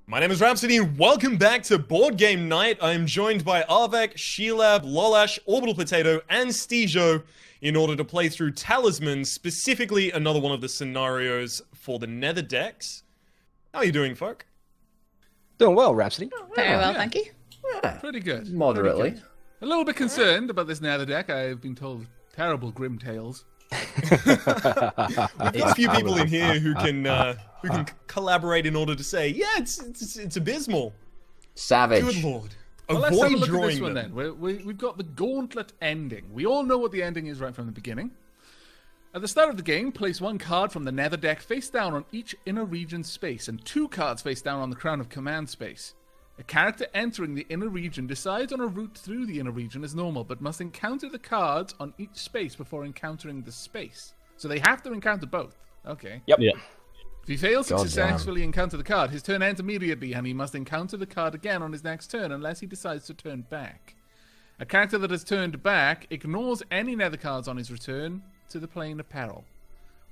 My name is Rhapsody, and welcome back to Board Game Night. I am joined by Arvek, Sheelab, Lolash, Orbital Potato, and Steejo in order to play through Talisman, specifically another one of the scenarios for the Nether decks. How are you doing, folk? Doing well, Rhapsody. Very well, thank you. Yeah, Pretty good. moderately. Pretty good. A little bit concerned about this Nether deck. I've been told terrible grim tales. We've got a few people in here who can collaborate in order to say, yeah, it's abysmal. Savage. Good lord. Well, let's have a Avoid look at drawing this one them. then. We've got the Gauntlet ending. We all know what the ending is right from the beginning. At the start of the game, place one card from the Nether deck face down on each inner region space, and two cards face down on the Crown of Command space. A character entering the inner region decides on a route through the inner region as normal, but must encounter the cards on each space before encountering the space. So they have to encounter both. Okay. Yep. Yeah. If he fails to Goddamn. successfully encounter the card, his turn ends immediately, and he must encounter the card again on his next turn unless he decides to turn back. A character that has turned back ignores any Nether cards on his return to the plane of peril.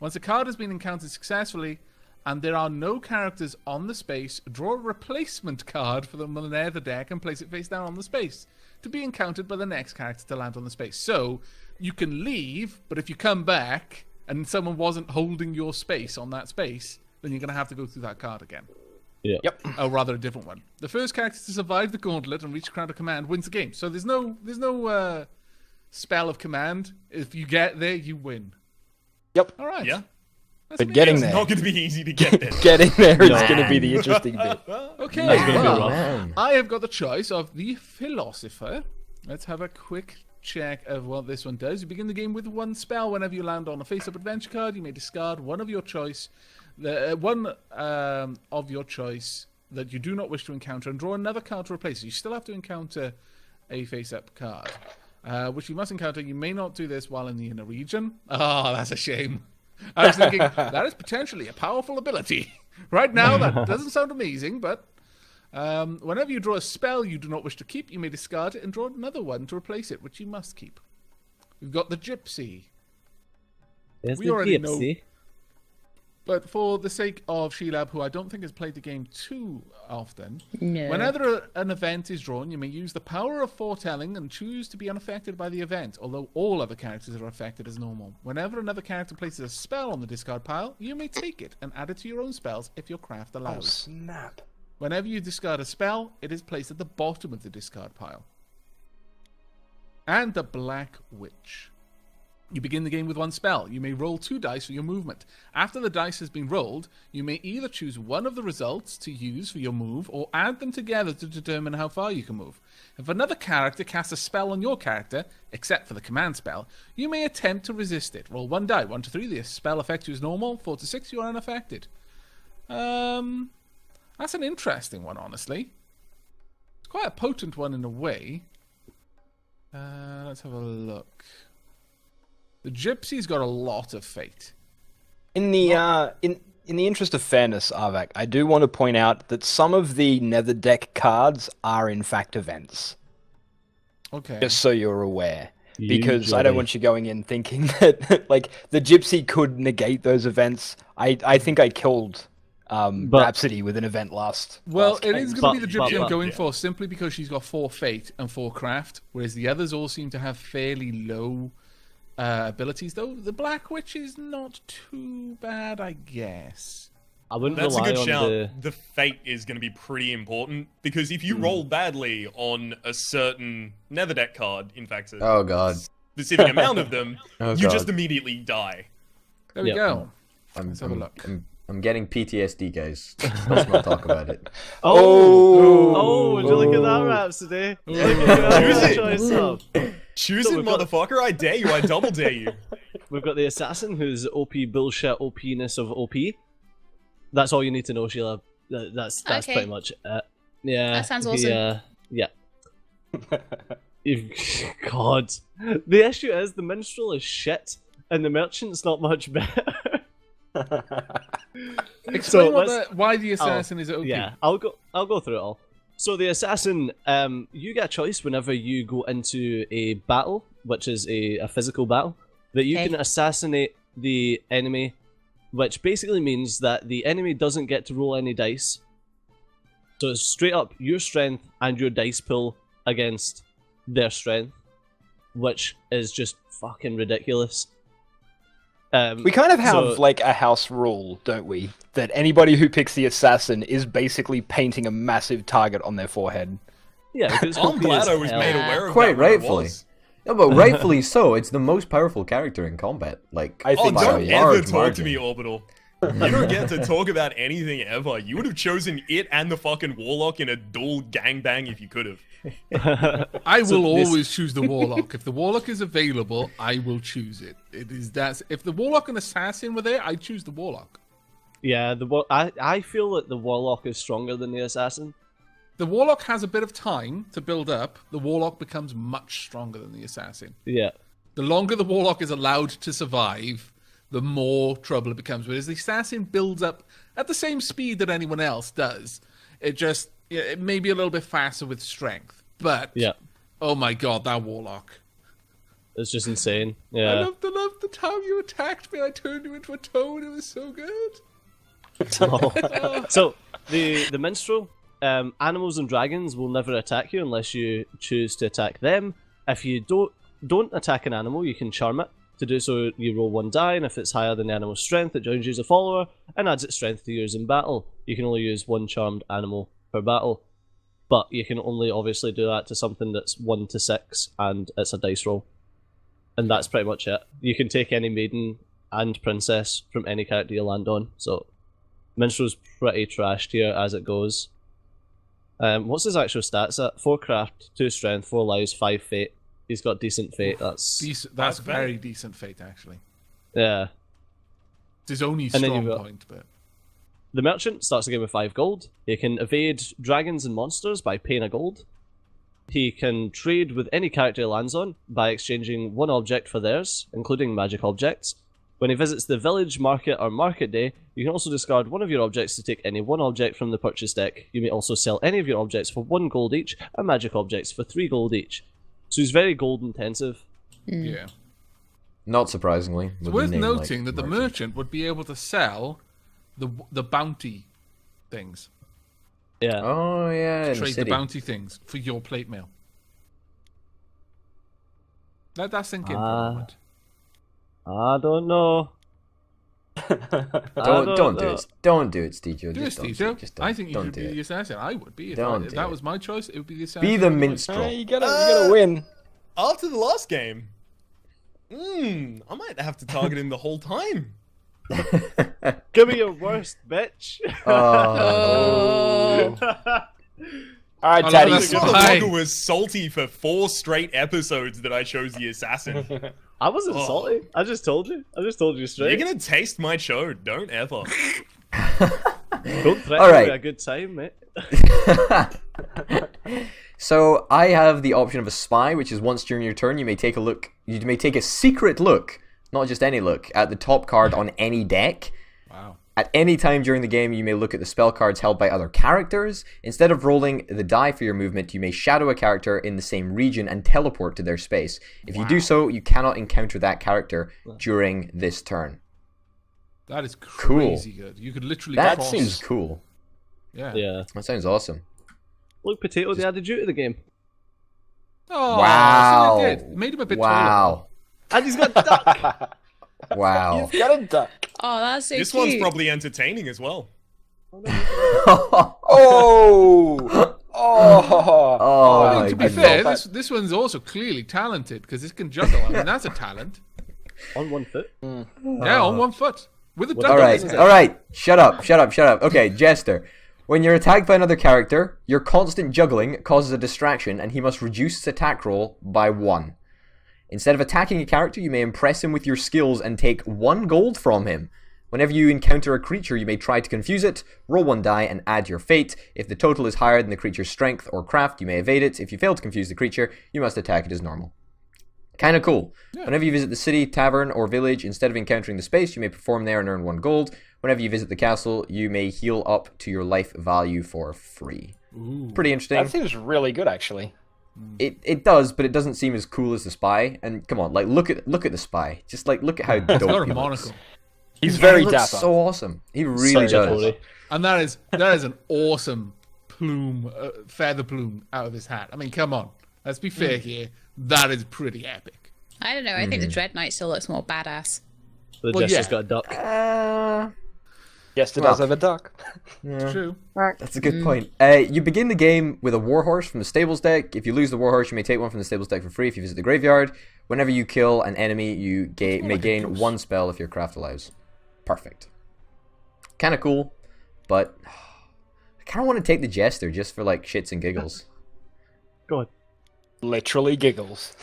Once a card has been encountered successfully, and there are no characters on the space, draw a replacement card for the Nether deck and place it face down on the space to be encountered by the next character to land on the space. So, you can leave, but if you come back and someone wasn't holding your space on that space, then you're going to have to go through that card again. Yeah. Yep. Oh, rather a different one. The first character to survive the Gauntlet and reach Crown of Command wins the game. So there's no spell of command. If you get there, you win. Yep. All right. Yeah. That's But getting It's there, not going to be easy to get there. getting there is No. going to be the interesting bit. Okay. That's gonna be well, rough. Man. I have got the choice of the Philosopher. Let's have a quick check of what this one does. You begin the game with one spell. Whenever you land on a face-up adventure card, you may discard one of your choice, of your choice that you do not wish to encounter, and draw another card to replace it. You still have to encounter a face-up card, which you must encounter. You may not do this while in the inner region. Oh, that's a shame. I was thinking, that is potentially a powerful ability. Right now, that doesn't sound amazing, but whenever you draw a spell you do not wish to keep, you may discard it and draw another one to replace it, which you must keep. We've got the Gypsy. There's We the already know- gypsy. But for the sake of Sheelab, who I don't think has played the game too often, No. whenever an event is drawn, you may use the power of foretelling and choose to be unaffected by the event, although all other characters are affected as normal. Whenever another character places a spell on the discard pile, you may take it and add it to your own spells if your craft Oh, allows. snap. Whenever you discard a spell, it is placed at the bottom of the discard pile. And the Black Witch. You begin the game with one spell. You may roll 2 dice for your movement. After the dice has been rolled, you may either choose one of the results to use for your move, or add them together to determine how far you can move. If another character casts a spell on your character, except for the command spell, you may attempt to resist it. Roll 1 die. 1 to 3, the spell affects you as normal. 4 to 6, you are unaffected. That's an interesting one, honestly. It's quite a potent one in a way. Let's have a look. The Gypsy's got a lot of fate. In the in the interest of fairness, Arvak, I do want to point out that some of the Nether deck cards are in fact events. Okay. Just so you're aware. Because I Usually. don't want you going in thinking that like the Gypsy could negate those events. I think I killed Rhapsody with an event last. Well, last it game. is going to be the Gypsy I'm but- going yeah. for, simply because she's got 4 fate and 4 craft, whereas the others all seem to have fairly low abilities, though. The Black Witch is not too bad, I guess. I wouldn't That's a rely good on shout. The fate is going to be pretty important, because if you roll badly on a certain Nether deck card, in fact, a Oh god. specific amount of them, Oh, you God. just immediately die. There we Yep. go. I'm, Let's have a I'm- look. I'm getting PTSD, guys. Let's not talk about it. Oh, would you look at that, Rhapsody? Look at Choose that it. choice up. Choose So it, we've got- motherfucker. I dare you. I double dare you. We've got the assassin, who's OP bullshit, OP-ness of OP. That's all you need to know, Sheila. That's Okay. pretty much it. Yeah. That sounds awesome. Yeah. God. The issue is the minstrel is shit, and the merchant's not much better. Explain let's- why the assassin is OP. Yeah, I'll go through it all. So the assassin, you get a choice whenever you go into a battle, which is a physical battle, that you Okay. can assassinate the enemy, which basically means that the enemy doesn't get to roll any dice, So it's straight up your strength and your dice pool against their strength, which is just fucking ridiculous. We kind of have so- like a house rule, don't we? That anybody who picks the assassin is basically painting a massive target on their forehead. Yeah, because it's I'm OP glad as I was hell. made aware of Quite that when I rightfully. was. No, but rightfully so. It's the most powerful character in combat. Like, I Oh, think by so, don't a yeah. ever large talk margin. to me, Orbital. You don't get to talk about anything ever. You would have chosen it and the fucking Warlock in a dual gangbang if you could have. I will always choose the Warlock. If the Warlock is available, I will choose it. It is that. If the Warlock and Assassin were there, I choose the Warlock. Yeah, I feel that the Warlock is stronger than the Assassin. The Warlock has a bit of time to build up. The Warlock becomes much stronger than the Assassin. Yeah. The longer the Warlock is allowed to survive, the more trouble it becomes. Whereas the Assassin builds up at the same speed that anyone else does. It may be a little bit faster with strength. But, Yeah. oh my god, that Warlock. It's just insane. I Yeah. loved the time you attacked me. I turned you into a toad. It was so good. So the minstrel, animals and dragons will never attack you unless you choose to attack them. If you don't attack an animal, you can charm it. To do so, you roll 1 die, and if it's higher than the animal's strength, it joins you as a follower and adds its strength to yours in battle. You can only use 1 charmed animal per battle, but you can only obviously do that to something that's 1 to 6, and it's a dice roll. And that's pretty much it. You can take any maiden and princess from any character you land on. So minstrel's pretty trashed here as it goes. What's his actual stats at? 4 craft, 2 strength, 4 lives, 5 fate. He's got decent fate. That's That's That's very decent fate, actually. yeah. It's his only And then strong you've got- point, but The merchant starts the game with 5 gold. He can evade dragons and monsters by paying a gold. He can trade with any character he lands on by exchanging 1 object for theirs, including magic objects. When he visits the village, market, or market day, you can also discard 1 of your objects to take any 1 object from the purchase deck. You may also sell any of your objects for 1 gold each, and magic objects for 3 gold each. So he's very gold intensive. yeah. Not surprisingly. It's with a worth name noting like that the merchant would be able to sell the bounty things. Yeah. Oh, yeah, in the Trade the city. bounty things for your plate mail. Let that sink in for a Ah. moment. I don't know. Don't do it. Don't do it, Steejo. Do it, Just don't. Steve. Just don't. I think you Don't should do be it. the assassin. I would be. If Don't if do that it. was my choice, it would be the assassin. Be the anyway. minstrel. You gotta win. After the last game, I might have to target him the whole time. Give me your worst, bitch. Oh. All right, I love Daddy. that This Good motherfucker night. was salty for 4 straight episodes that I chose the assassin. I wasn't Oh. salty. I just told you. Straight. You're gonna taste my show, don't ever. Don't threaten All right. me a good time, mate. So I have the option of a spy, which is once during your turn you may take a look. You may take a secret look, not just any look, at the top card on any deck. Wow. At any time during the game, you may look at the spell cards held by other characters. Instead of rolling the die for your movement, you may shadow a character in the same region and teleport to their space. If you do so, you cannot encounter that character during this turn. That is Cool. crazy good. You could literally That cross. seems cool. Yeah. Yeah. That sounds awesome. Look, Potato, they added you to the game. Oh, Wow. So they did. Made him a bit Wow. And he's got duck. Wow. You've got a duck. Oh, that's so This cute. one's probably entertaining as well. Oh! Oh! Oh I my mean, to be goodness. fair, this one's also clearly talented because it can juggle. I mean, that's a talent. On 1 foot. Yeah, on 1 foot with a All duck. All on right, his head. all right. Shut up. Okay, Jester. When you're attacked by another character, your constant juggling causes a distraction, and he must reduce his attack roll by 1. Instead of attacking a character, you may impress him with your skills and take 1 gold from him. Whenever you encounter a creature, you may try to confuse it, roll 1 die, and add your fate. If the total is higher than the creature's strength or craft, you may evade it. If you fail to confuse the creature, you must attack it as normal. Kind of cool. Whenever you visit the city, tavern, or village, instead of encountering the space, you may perform there and earn 1 gold. Whenever you visit the castle, you may heal up to your life value for free. Pretty interesting. That seems really good, actually. It does, but it doesn't seem as cool as the spy. And come on, like look at the spy. Just like look at how dope He's got a he monocle. looks. He's very He looks dapper. so awesome. He really Such a does. Tory. And that is an awesome feather plume out of his hat. I mean, come on. Let's be fair here. That is pretty epic. I don't know. I think the Dread Knight still looks more badass. The Well, Jester's yeah. got a duck. Yes, it does have a duck. It's true. That's a good point. You begin the game with a warhorse from the stables deck. If you lose the warhorse, you may take one from the stables deck for free if you visit the graveyard. Whenever you kill an enemy, you may gain one spell if your craft allows. Perfect. Kind of cool, but I kind of want to take the Jester just for like shits and giggles. God. Literally giggles.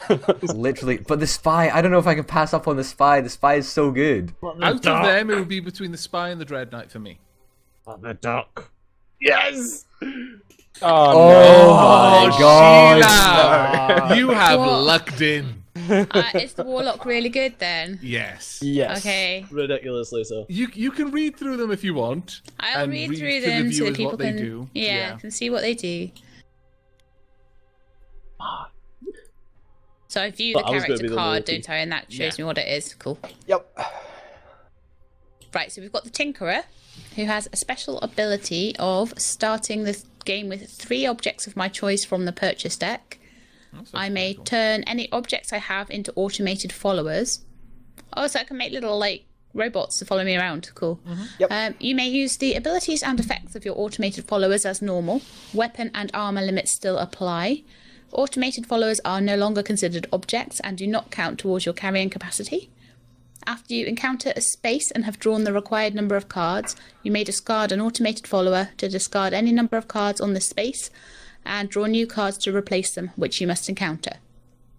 Literally. But the Spy, I don't know if I can pass up on the Spy. The Spy is so good. Out of them, it would be between the Spy and the Dread Knight for me. The duck. Yes! Oh, my God. Sheila! You have What? lucked in. Is the Warlock really good then? Yes. Yes. Okay. Ridiculously so. You can read through them if you want. I'll and read through to the them so viewers that people what they can, do. can see what they do. So I view the But I was gonna be character the card, loyalty. don't I? And that shows me what it is. Cool. Yep. Right, so we've got the Tinkerer, who has a special ability of starting the game with 3 objects of my choice from the purchase deck. I may turn any objects I have into automated followers. Oh, so I can make little, like, robots to follow me around. Cool. Yep. You may use the abilities and effects of your automated followers as normal. Weapon and armor limits still apply. Automated followers are no longer considered objects and do not count towards your carrying capacity. After you encounter a space and have drawn the required number of cards, you may discard an automated follower to discard any number of cards on this space and draw new cards to replace them, which you must encounter.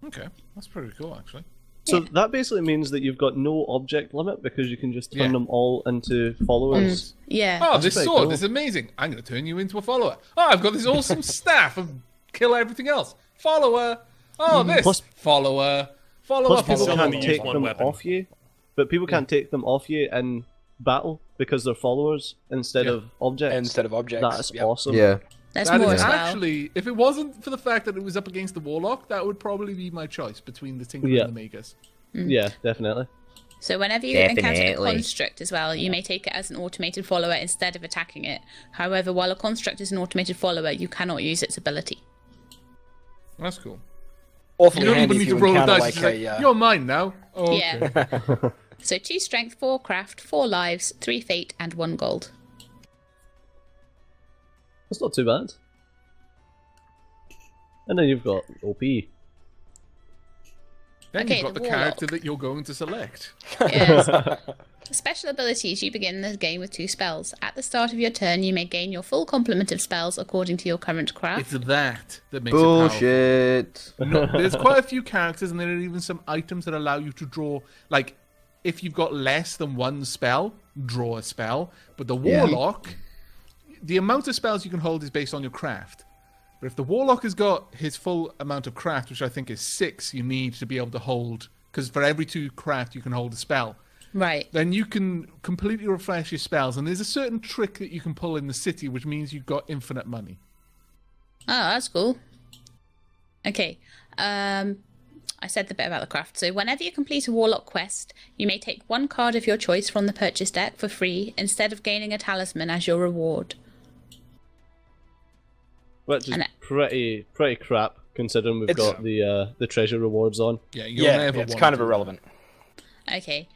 Okay, that's pretty cool, actually. So that basically means that you've got no object limit because you can just turn Yeah. them all into followers. Yeah. Oh, this pretty sword cool. is amazing. I'm going to turn you into a follower. Oh, I've got this awesome staff and kill everything else. Follower. Oh, this. Plus- follower. Follower. Plus, people Still follower. only can't use take one them weapon. off you, but people can't take them off you in battle because they're followers instead Yeah. of objects. Instead of objects. That's Yep. awesome. Yeah. There's That more is as well. actually, if it wasn't for the fact that it was up against the Warlock, that would probably be my choice between the Tinker Yeah. and the Magus. Yeah, definitely. So whenever you encounter a Definitely. construct as well, you may take it as an automated follower instead of attacking it. However, while a construct is an automated follower, you cannot use its ability. That's cool. Awfully You don't handy even if need you to roll a encounter dice. like It's like, a... you're mine now. Oh, okay. Yeah. So 2 strength, 4 craft, 4 lives, 3 fate, and 1 gold. That's not too bad. And then you've got OP. Then Okay, you've got the the character Warlock. that you're going to select. Yes. Special abilities. You begin the game with 2 spells. At the start of your turn, you may gain your full complement of spells according to your current craft. It's that makes it powerful. Bullshit. No, there's quite a few characters, and there are even some items that allow you to draw. Like, if you've got less than 1 spell, draw a spell. But the Warlock, the amount of spells you can hold is based on your craft. But if the Warlock has got his full amount of craft, which I think is 6, you need to be able to hold. Because for every 2 craft, you can hold a spell. Right. Then you can completely refresh your spells. And there's a certain trick that you can pull in the city, which means you've got infinite money. Oh, that's cool. Okay. I said the bit about the craft. So whenever you complete a Warlock quest, you may take 1 card of your choice from the purchase deck for free instead of gaining a talisman as your reward. Which is And pretty crap considering we've It's- got the treasure rewards on. Yeah, you'll Yeah, never it's want kind of to. irrelevant. Okay.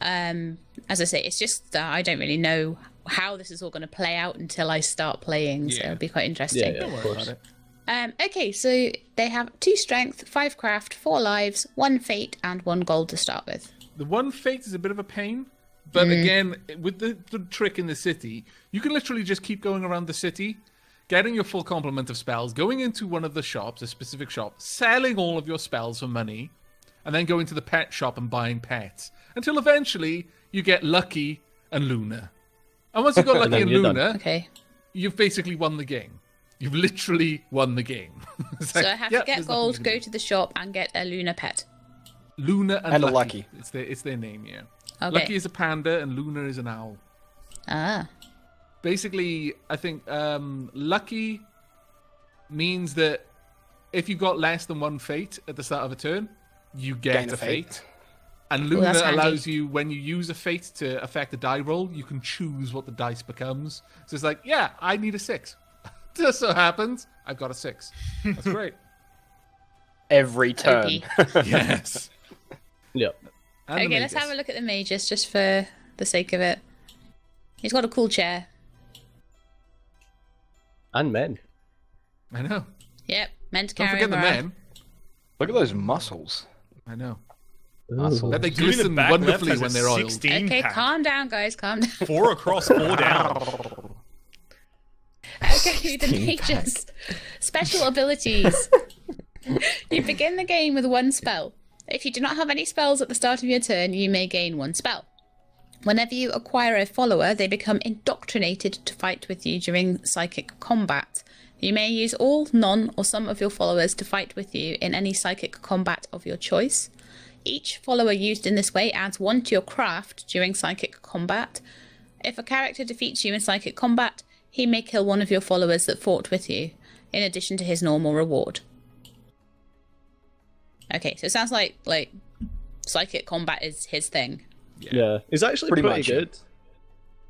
As I say, it's just that I don't really know how this is all going to play out until I start playing, so Yeah. it'll be quite interesting. Yeah, Don't of worry course. about it. Okay, so they have 2 strength, 5 craft, 4 lives, 1 fate, and 1 gold to start with. The 1 fate is a bit of a pain, but again, with the trick in the city, you can literally just keep going around the city, getting your full complement of spells, going into one of the shops, a specific shop, selling all of your spells for money, and then going to the pet shop and buying pets, until eventually you get Lucky and Luna. And once you've got Lucky then and you're done. Luna, Okay. you've basically won the game. You've literally won the game. It's So like, I have yeah, to get there's nothing gold, you can go do. to the shop, and get a Luna pet. Luna and a Lucky. Lucky. It's their name, yeah. Okay. Lucky is a panda and Luna is an owl. Ah. Basically, I think Lucky means that if you got less than 1 fate at the start of a turn, you get Gain a a fate. fate. And Well, Luna that's handy. allows you, when you use a fate to affect a die roll, you can choose what the dice becomes. So it's like, yeah, I need a 6. just so happens I've got a 6. That's great. Every turn. OP. Yes. Yep. And the Okay, let's magus. have a look at the magus just for the sake of it. He's got a cool chair. And men. I know. Yep, meant to Don't carry forget him the around. men. Look at those muscles. I know. Muscles. That they Dude in the glisten back left wonderfully has a when they're oiled. 16 Okay, pack. calm down, guys, calm down. 4 across, 4 down. Okay, the magus. Special abilities. You begin the game with 1 spell. If you do not have any spells at the start of your turn, you may gain 1 spell. Whenever you acquire a follower, they become indoctrinated to fight with you during psychic combat. You may use all, none, or some of your followers to fight with you in any psychic combat of your choice. Each follower used in this way adds 1 to your craft during psychic combat. If a character defeats you in psychic combat, he may kill one of your followers that fought with you, in addition to his normal reward. Okay, so it sounds like psychic combat is his thing. Yeah. It's actually Pretty pretty much. good.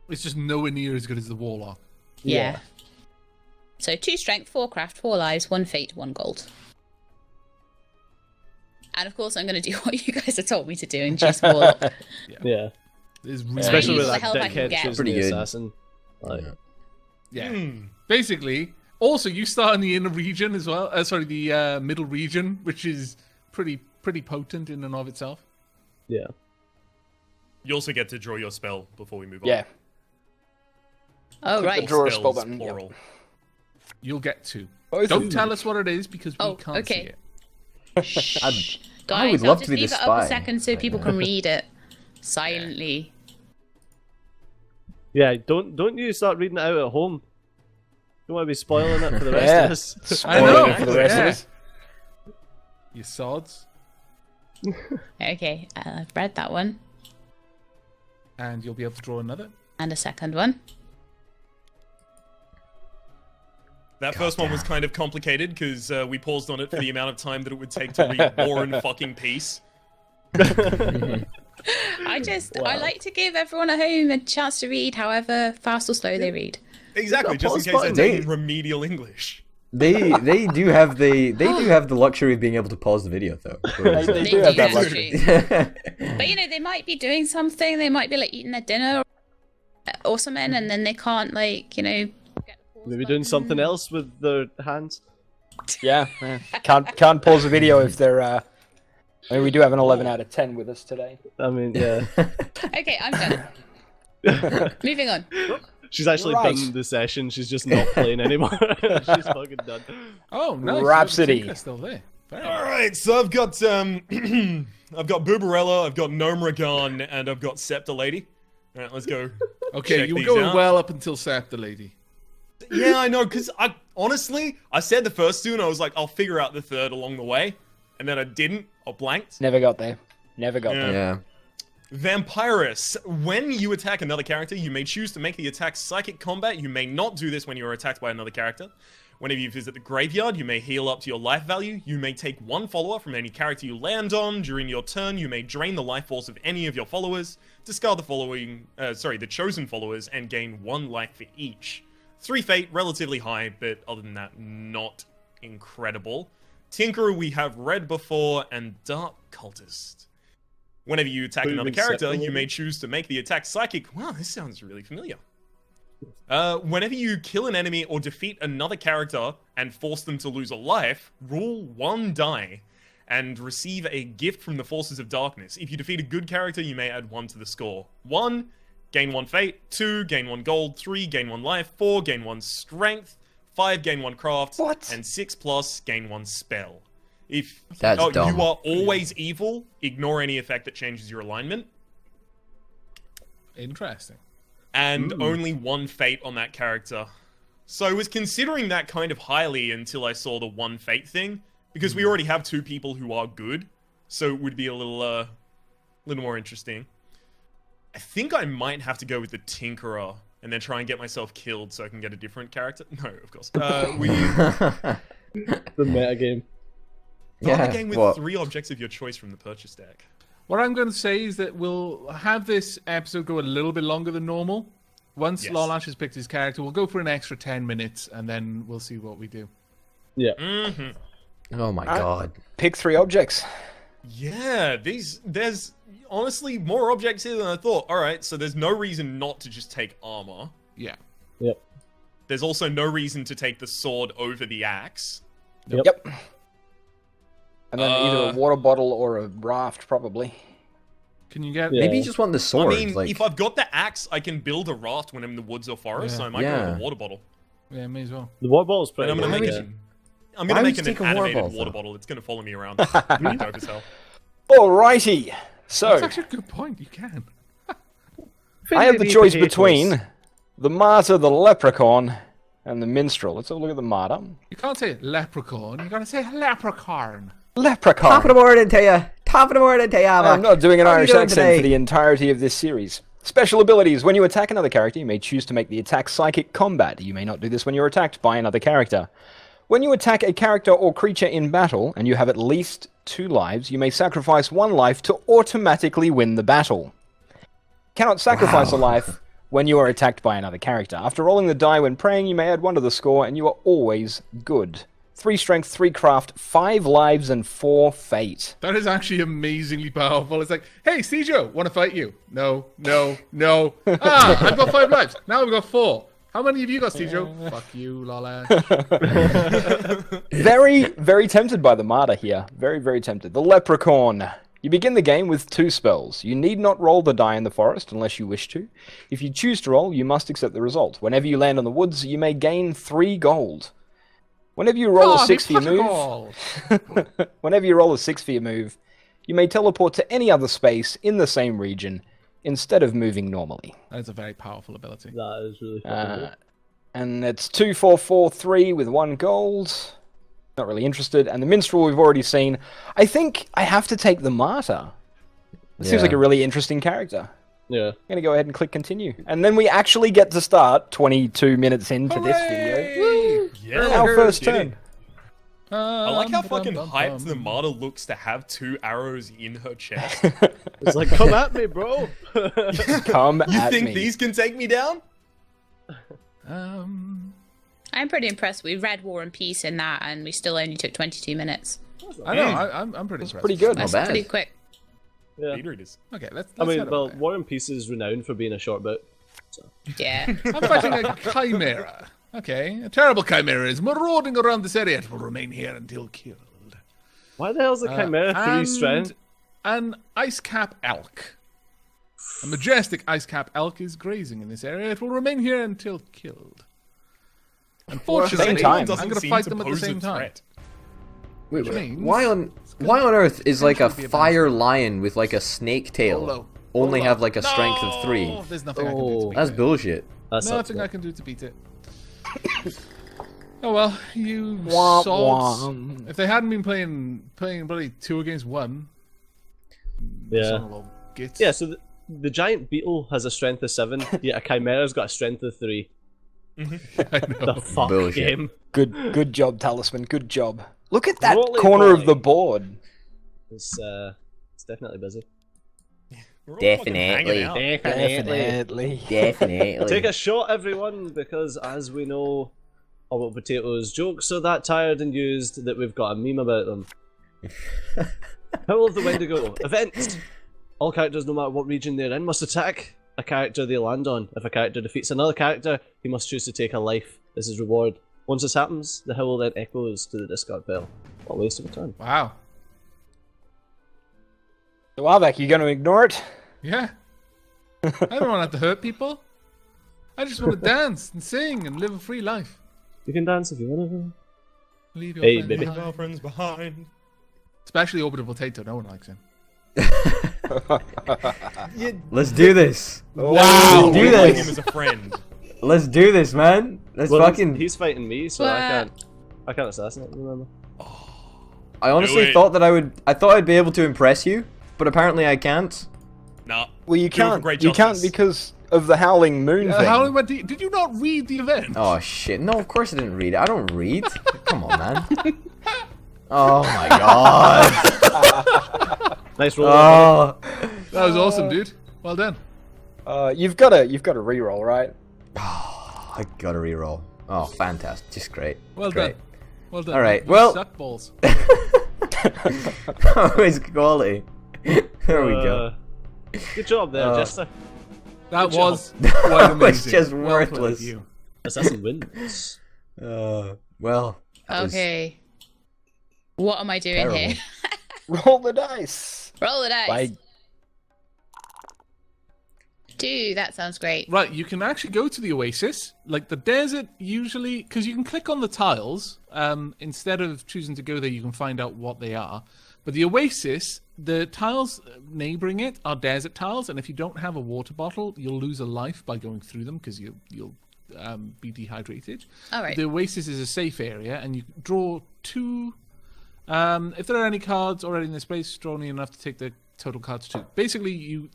It's just nowhere near as good as the warlock. Yeah. So 2 strength, 4 craft, 4 lives, 1 fate, 1 gold. And of course I'm going to do what you guys have told me to do and choose warlock. Yeah. It's really Especially use with the that help I can dickhead get. choosing Pretty the good. assassin. Like, Yeah. Basically, also you start in the inner region as well. The middle region, which is pretty potent in and of itself. yeah. You also get to draw your spell before we move on. Yeah. Oh, Click the right. draw a Spells, spell button. Yep. plural. You'll get 2. Both Don't of tell them. us what it is because we Oh, can't okay. see it. Guys, would I'll love just to be the leave it up a spy. second so people can read it silently. Yeah, don't you start reading it out at home. Don't want to be spoiling it for the rest Yeah. of us. I know. Spoiling it for the rest of Yeah. us. You sods. Okay, I've read that one. And you'll be able to draw another. And a second one. That first one was kind of complicated because we paused on it for the amount of time that it would take to read War and fucking Peace. I like to give everyone at home a chance to read however fast or slow they read. Exactly, just in pause case they're button. taking remedial English. They do have the luxury of being able to pause the video though. They do have that that's luxury. true. But they might be doing something. They might be eating their dinner or something, and then they can't get the pause Maybe doing button. something else with their hands. Yeah. Can't pause the video if they're. I mean, we do have an 11 out of 10 with us today. I mean, yeah. Okay, I'm done. Moving on. She's actually Right. done the session. She's just not playing anymore. She's fucking done. Oh, nice. Rhapsody. Tinker's still there. Very All nice. right, so I've got I've got Boobarella, I've got Gnome Ragan, and I've got Scepter Lady. All right, let's go. Okay, check you were these going out. well up until Sap the Lady. Yeah, I know, because I said the first 2, and I was like, I'll figure out the third along the way, and then I didn't. I blanked. Never got there. Never got Yeah. there. Yeah. Vampirus. When you attack another character, you may choose to make the attack psychic combat. You may not do this when you are attacked by another character. Whenever you visit the graveyard, you may heal up to your life value. You may take 1 follower from any character you land on. During your turn, you may drain the life force of any of your followers, discard the chosen followers, and gain 1 life for each. 3 fate, relatively high, but other than that, not incredible. Tinkerer we have read before, and Dark Cultist. Whenever you attack another character, you may choose to make the attack psychic. Wow, this sounds really familiar. Whenever you kill an enemy or defeat another character and force them to lose a life, roll 1 die and receive a gift from the forces of darkness. If you defeat a good character, you may add 1 to the score. 1, gain 1 fate. 2, gain 1 gold. 3, gain 1 life. 4, gain 1 strength. 5, gain 1 craft. What? And 6 plus, gain 1 spell. If That's dumb. you are always evil, ignore any effect that changes your alignment. Interesting. And only 1 fate on that character. So I was considering that kind of highly until I saw the 1 fate thing, because we already have 2 people who are good, so it would be a little more interesting. I think I might have to go with the Tinkerer and then try and get myself killed so I can get a different character. No, of course. The metagame. Start the game with what? 3 objects of your choice from the purchase deck. What I'm going to say is that we'll have this episode go a little bit longer than normal Once Yes. Lolash has picked his character, we'll go for an extra 10 minutes, and then we'll see what we do. Yeah. Oh my god. Pick 3 objects. Yeah, there's honestly more objects here than I thought. Alright, so there's no reason not to just take armor. Yeah. Yep. There's also no reason to take the sword over the axe. Yep. And then either a water bottle or a raft, probably. Can you get... Yeah. Maybe you just want the sword. I mean, like... if I've got the axe, I can build a raft when I'm in the woods or forest, Yeah. so I might go Yeah. with a water bottle. Yeah, may as well. The water bottle's And pretty I'm gonna good, make yeah. it. I'm Why gonna would make you an take a water animated bottle, water though? bottle. It's gonna follow me around. Really dope as hell. Alrighty. So, That's actually a good point. You can. I have the Fiddly choice potatoes. between the martyr, the leprechaun, and the minstrel. Let's have a look at the martyr. You can't say leprechaun. You gotta say leprechaun. Leprechaun. Top of the morning to you. Top of the morning to you, I'm not doing an How are you Irish doing accent today? for the entirety of this series. Special abilities. When you attack another character, you may choose to make the attack psychic combat. You may not do this when you're attacked by another character. When you attack a character or creature in battle, and you have at least 2 lives, you may sacrifice 1 life to automatically win the battle. Cannot sacrifice a life when you are attacked by another character. After rolling the die when praying, you may add 1 to the score, and you are always good. 3 strength, 3 craft, 5 lives, and 4 fate. That is actually amazingly powerful. It's like, hey, Stejo, want to fight you? No, no, no. Ah, I've got 5 lives. Now we've got 4. How many have you got, Stejo? Fuck you, Lola. Very, very tempted by the martyr here. Very, very tempted. The leprechaun. You begin the game with 2 spells. You need not roll the die in the forest unless you wish to. If you choose to roll, you must accept the result. Whenever you land on the woods, you may gain 3 gold. Whenever you roll a 6 for your move, whenever you roll a 6 for your move, you may teleport to any other space in the same region instead of moving normally. That is a very powerful ability. That is really fucking good. And it's 2, 4, 4, 3 with 1 gold. Not really interested. And the minstrel we've already seen. I think I have to take the martyr. It seems like a really interesting character. Yeah. I'm going to go ahead and click continue. And then we actually get to start 22 minutes into this video. Woo! Yeah, Our first get turn. it. I like how fucking hyped the martyr looks to have 2 arrows in her chest. It's like, come at me, bro. Come You at think me. these can take me down? I'm pretty impressed. We read War and Peace in that, and we still only took 22 minutes. I know. I'm pretty impressed. Pretty good. That's bad. pretty quick. Yeah. Speed readers. Okay, let's I mean, head well, over there. War and Peace is renowned for being a short bout. Yeah. I'm fighting a chimera. Okay, a terrible chimera is marauding around this area. It will remain here until killed. Why the hell's a chimera 3 And strength? An ice cap elk. A majestic ice cap elk is grazing in this area. It will remain here until killed. Unfortunately, Same time. Doesn't I'm going to seem fight to them at the pose a same time. threat. Wait, Which means why on earth is like a potentially be a fire lion with like a snake tail Hold only on. have like a strength No! of 3? There's nothing I can do to Oh. beat That's it. bullshit. That's Nothing I up can do to beat it. Oh well, you Womp sods. womp. If they hadn't been playing bloody 2 against 1, Yeah. son of a git. Yeah, so the giant beetle has a strength of 7, yet a chimera's got a strength of 3. I know. The fuck Bullshit. game. Good job, Talisman. Good job. Look at that Rolly corner of boy. the board. It's definitely busy. We're all fucking hanging Definitely. out. Definitely. Definitely. Take a shot, everyone, because as we know, Orbital Potatoes jokes are that tired and used that we've got a meme about them. Howl of the Wendigo. Event! All characters, no matter what region they're in, must attack a character they land on. If a character defeats another character, he must choose to take a life. This is reward. Once this happens, the howl then echoes to the discard pile. What a waste of a turn. Wow. So, Arvak, you going to ignore it? Yeah. I don't want to have to hurt people. I just want to dance and sing and live a free life. You can dance if you want to. Leave your Hey, friends baby. Leave behind. our friends behind. Especially Orbital Potato. No one likes him. Let's do this. Wow. Do We this. like him as a friend. Let's do this, man. Let's Well, fucking. he's fighting me, so I can't assassinate him, remember? I honestly it. thought that I thought I'd be able to impress you, but apparently I can't. Nah. Well, you Do it for can't. great You can't justice. because of the Howling Moon thing. Did you not read the event? Oh shit! No, of course I didn't read it. I don't read. Come on, man. Oh my god. Nice roll. Oh. That was awesome, dude. Well done. You've got to reroll, right? I gotta reroll. Oh, fantastic. Just great. Well great. done. Well done. All right, You well- suck balls. Always quality. There we go. Good job there, Jester. That Good was job. quite That amazing. was just Well played, worthless. you. Assassin wins. Well. that was Okay. What am I doing terrible. here? Roll the dice. Roll the dice. By 2. That sounds great. Right, you can actually go to the oasis. Like the desert, usually, because you can click on the tiles. Instead of choosing to go there, you can find out what they are. But the oasis, the tiles neighboring it are desert tiles, and if you don't have a water bottle, you'll lose a life by going through them because you'll be dehydrated. All right. The oasis is a safe area, and you draw 2. If there are any cards already in this place, draw only enough to take the total cards 2. Basically, you're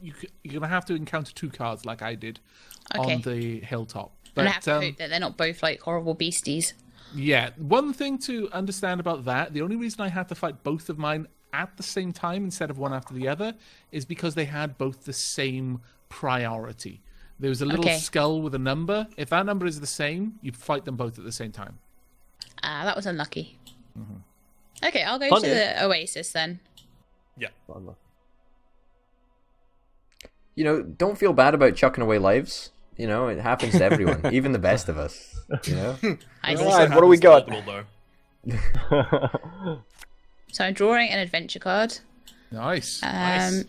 gonna have to encounter 2 cards like I did Okay. on the hilltop. And I But have to hope that they're not both like horrible beasties. yeah, one thing to understand about that, the only reason I had to fight both of mine at the same time instead of one after the other is because they had both the same priority. There was a little Okay. skull with a number. If that number is the same, you fight them both at the same time. That was unlucky. Okay, I'll go Fun, to eh? the oasis then. Yeah. You know, don't feel bad about chucking away lives. You know, it happens to everyone, even the best of us. You know? I It see. also Right, what do we happens to got? Orbital, though. So I'm drawing an adventure card. Nice. Nice.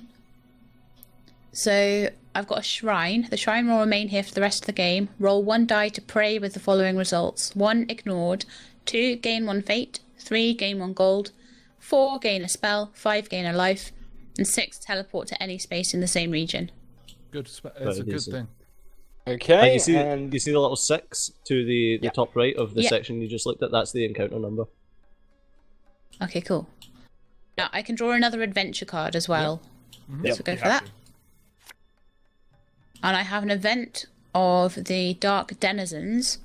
So I've got a shrine. The shrine will remain here for the rest of the game. Roll 1 die to pray with the following results: 1 ignored, 2 gain 1 fate, 3 gain 1 gold, 4 gain a spell, 5 gain a life, and 6 teleport to any space in the same region. Good. It's a Very good decent. thing. okay, You see, and you see the little 6 to the Yeah. top right of the Yeah. section you just looked at? That's the encounter number. Okay, cool. Now I can draw another adventure card as well. Yep, So go you for have that. to. And I have an event of the Dark Denizens,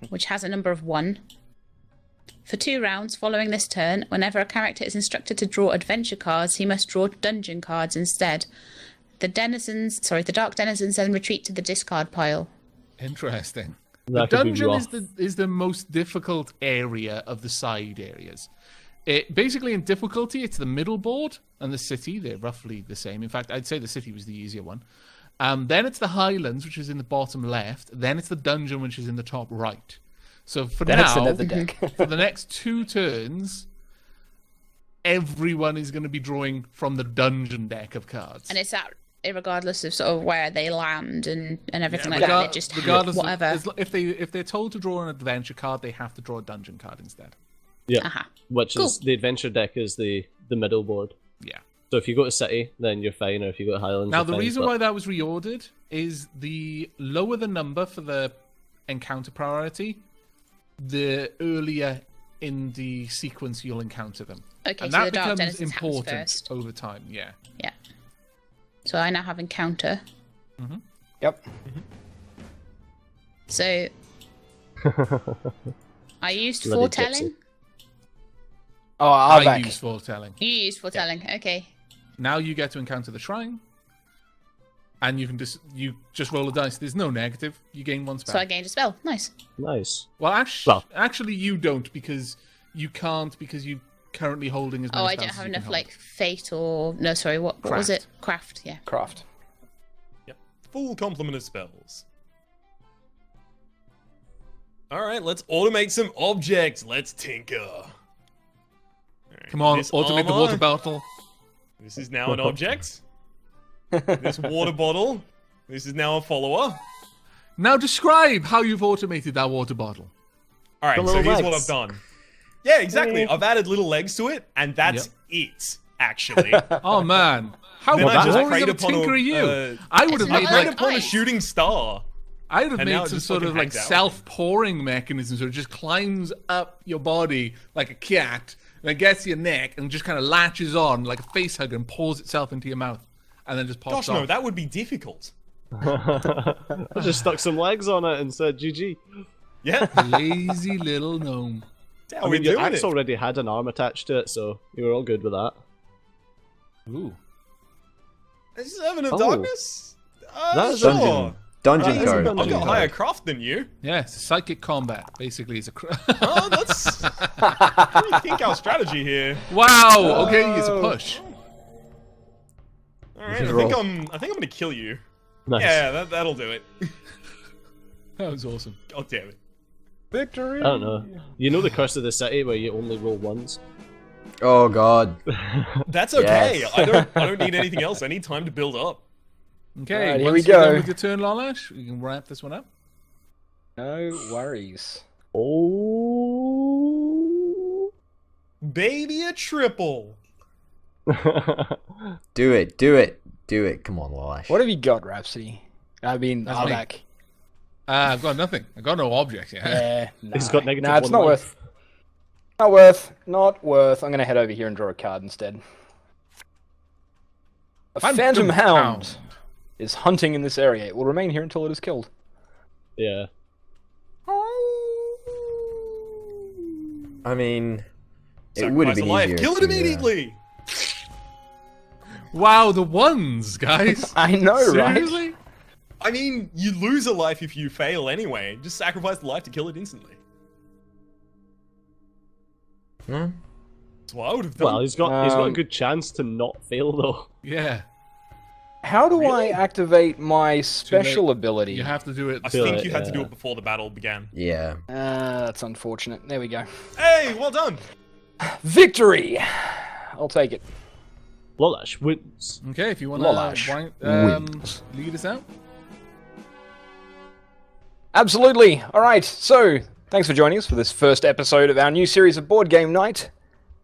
which has a number of 1. For 2 rounds following this turn, whenever a character is instructed to draw adventure cards, he must draw dungeon cards instead. The Dark Denizens then retreat to the discard pile. Interesting. That The could be dungeon rough. is the most difficult area of the side areas. It basically in difficulty, it's the middle board and the city. They're roughly the same. In fact, I'd say the city was the easier one. Then it's the highlands, which is in the bottom left. Then it's the dungeon, which is in the top right. So for then it's now, another deck. for the next 2 turns, everyone is going to be drawing from the dungeon deck of cards. And it's that regardless of sort of where they land and everything like that. Regar- It just regardless of- whatever. if they're told to draw an adventure card, they have to draw a dungeon card instead. Yeah. Aha. Which Cool. is the adventure deck is the middle board. Yeah. So if you go to city, then you're fine, or if you go to Highlands, Now you're the fine, reason but- why that was reordered is the lower the number for the encounter priority, the earlier in the sequence you'll encounter them. Okay, And so that the Dark becomes Denizens happens important first. over time. Yeah. Yeah. So I now have encounter. Yep. So I used Bloody foretelling. gypsy. Oh, I Arvak. use foretelling. You used foretelling. Okay. Now you get to encounter the shrine, and you can just roll a dice. There's no negative. You gain 1 spell. So I gained a spell. Nice. Nice. Well, Well- actually, you don't because you can't because you currently holding as many Oh, I spells don't as have you can enough hold. like fate or no, sorry, what was Craft. it? Craft. Yeah. Craft. Yep. Full complement of spells. Alright, let's automate some objects. Let's tinker. Alright, Come on, this automate the armor, water bottle. This is now an object. This water bottle. This is now a follower. Now describe how you've automated that water bottle. Alright, The so little here's what legs. I've done. Yeah, exactly. I've added little legs to it, and that's it, actually. Oh man, how Then I just boring preyed of a upon tinker are you? I would have It's made not I preyed like upon a Nice. shooting star. I would have and now made it some just sort fucking of like hangs out. self-pouring mechanism, so it just climbs up your body like a cat, and it gets to your neck and just kind of latches on like a face hugger and pours itself into your mouth, and then just pops Gosh, off. no, that would be difficult. I just stuck some legs on it and said GG. Yeah, Lazy little gnome. that's how I we're mean, your doing axe it. already had an arm attached to it, so you were all good with that. Ooh. Servant of Oh. Darkness? That is Sure. Dungeon. Dungeon I've card. got Dungeon higher card. craft than you. Yeah, it's psychic combat. Basically, it's a. Oh, that's. Rethink our strategy here. Wow. Okay, it's a push. All right, I Roll. think I'm gonna kill you. Nice. Yeah, that'll do it. That was awesome. God damn it. Victory! I don't know. You know the curse of the city where you only roll ones? Oh god. That's okay. Yes. I don't need anything else. I need time to build up. Okay, Alright, here once we you're done go. with your turn, Lalash, we can wrap this one up. No worries. Oh. Baby, a triple. Do it. Do it. Do it. Come on, Lalash. What have you got, Rhapsody? I mean, That's me. Arvak. I've got nothing. I've got no objects yet. Yeah, nah. He's got negative Nah, it's one not life. worth. Not worth. Not worth. I'm gonna head over here and draw a card instead. A Phantom Hound is hunting in this area. It will remain here until it is killed. Yeah. I mean, it would have Sacrifice been a life. easier. Kill it to, immediately. Wow, the ones, guys. I know, right? Seriously? I mean, you lose a life if you fail anyway. Just sacrifice the life to kill it instantly. No? That's what I would have done. Well, he's got a good chance to not fail though. Yeah. How do Really? I activate my special ability? You have to do it. I feel think it, you had to do yeah. it before the battle began. Yeah. That's unfortunate. There we go. Hey, well done. Victory! I'll take it. Lolash wins. Okay, if you want Lolash to wins. lead us out. Absolutely. All right. So, thanks for joining us for this first episode of our new series of Board Game Night.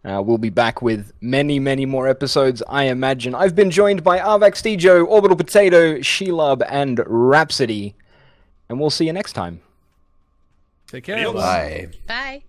We'll be back with many, many more episodes, I imagine. I've been joined by Arvak Stejo, Orbital Potato, Shelob, and Rhapsody. And we'll see you next time. Take care. Adios. Bye. Bye.